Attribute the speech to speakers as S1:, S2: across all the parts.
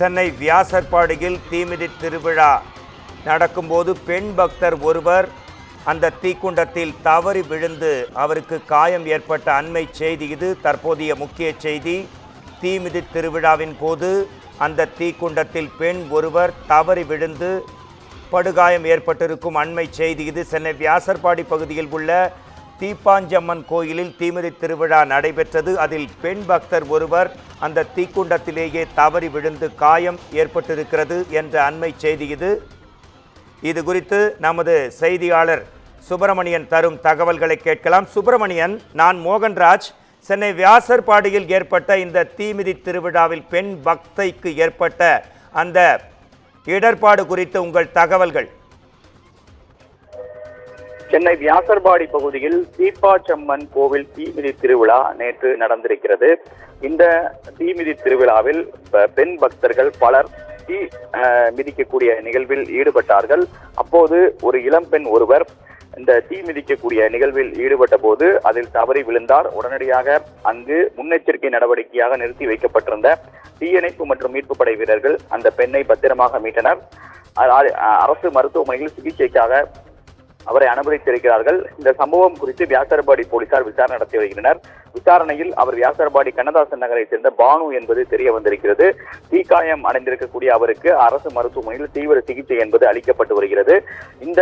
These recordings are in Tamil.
S1: சென்னை வியாசர்பாடியில் தீமிதி திருவிழா நடக்கும்போது பெண் பக்தர் ஒருவர் அந்த தீக்குண்டத்தில் தவறி விழுந்து அவருக்கு காயம் ஏற்பட்ட அண்மை செய்தி இது. தற்போதைய முக்கிய செய்தி, தீமிதி திருவிழாவின் போது அந்த தீக்குண்டத்தில் பெண் ஒருவர் தவறி விழுந்து படுகாயம் ஏற்பட்டிருக்கும் அண்மை செய்தி இது. சென்னை வியாசர்பாடி பகுதியில் உள்ள தீப்பாஞ்சம்மன் கோயிலில் தீமிதி திருவிழா நடைபெற்றது. அதில் பெண் பக்தர் ஒருவர் அந்த தீக்குண்டத்திலேயே தவறி விழுந்து காயம் ஏற்பட்டிருக்கிறது என்ற அண்மை செய்தி இது. இது குறித்து நமது செய்தியாளர் சுப்பிரமணியன் தரும் தகவல்களை கேட்கலாம். சுப்பிரமணியன், நான் மோகன்ராஜ். சென்னை வியாசர்பாடியில் ஏற்பட்ட இந்த தீமிதி திருவிழாவில் பெண் பக்தைக்கு ஏற்பட்ட அந்த இடர்பாடு குறித்து உங்கள் தகவல்கள்.
S2: சென்னை வியாசர்பாடி பகுதியில் தீப்பாச்சம்மன் கோவில் தீமிதி திருவிழா நேற்று நடந்திருக்கிறது. இந்த தீமிதி திருவிழாவில் பெண் பக்தர்கள் பலர் தீ மிதிக்கக்கூடிய நிகழ்வில் ஈடுபட்டார்கள். அப்போது ஒரு இளம்பெண் ஒருவர் இந்த தீ மிதிக்கக்கூடிய நிகழ்வில் ஈடுபட்ட போது அதில் தவறி விழுந்தார். உடனடியாக அங்கு முன்னெச்சரிக்கை நடவடிக்கையாக நிறுத்தி வைக்கப்பட்டிருந்த தீயணைப்பு மற்றும் மீட்பு படை வீரர்கள் அந்த பெண்ணை பத்திரமாக மீட்டனர். அரசு மருத்துவமனையில் சிகிச்சைக்காக அவரை அனுமதித்திருக்கிறார்கள். இந்த சம்பவம் குறித்து வியாசர்பாடி போலீசார் விசாரணை நடத்தி வருகின்றனர். விசாரணையில் அவர் வியாசர்பாடி கண்ணதாசன் நகரை சேர்ந்த பானு என்பது தெரிய வந்திருக்கிறது. தீக்காயம் அடைந்திருக்கக்கூடிய அவருக்கு அரசு மருத்துவமனையில் தீவிர சிகிச்சை என்பது அளிக்கப்பட்டு வருகிறது. இந்த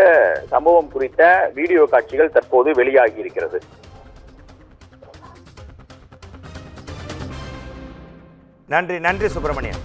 S2: சம்பவம் குறித்த வீடியோ காட்சிகள் தற்போது வெளியாகி இருக்கிறது.
S1: நன்றி சுப்பிரமணியன்.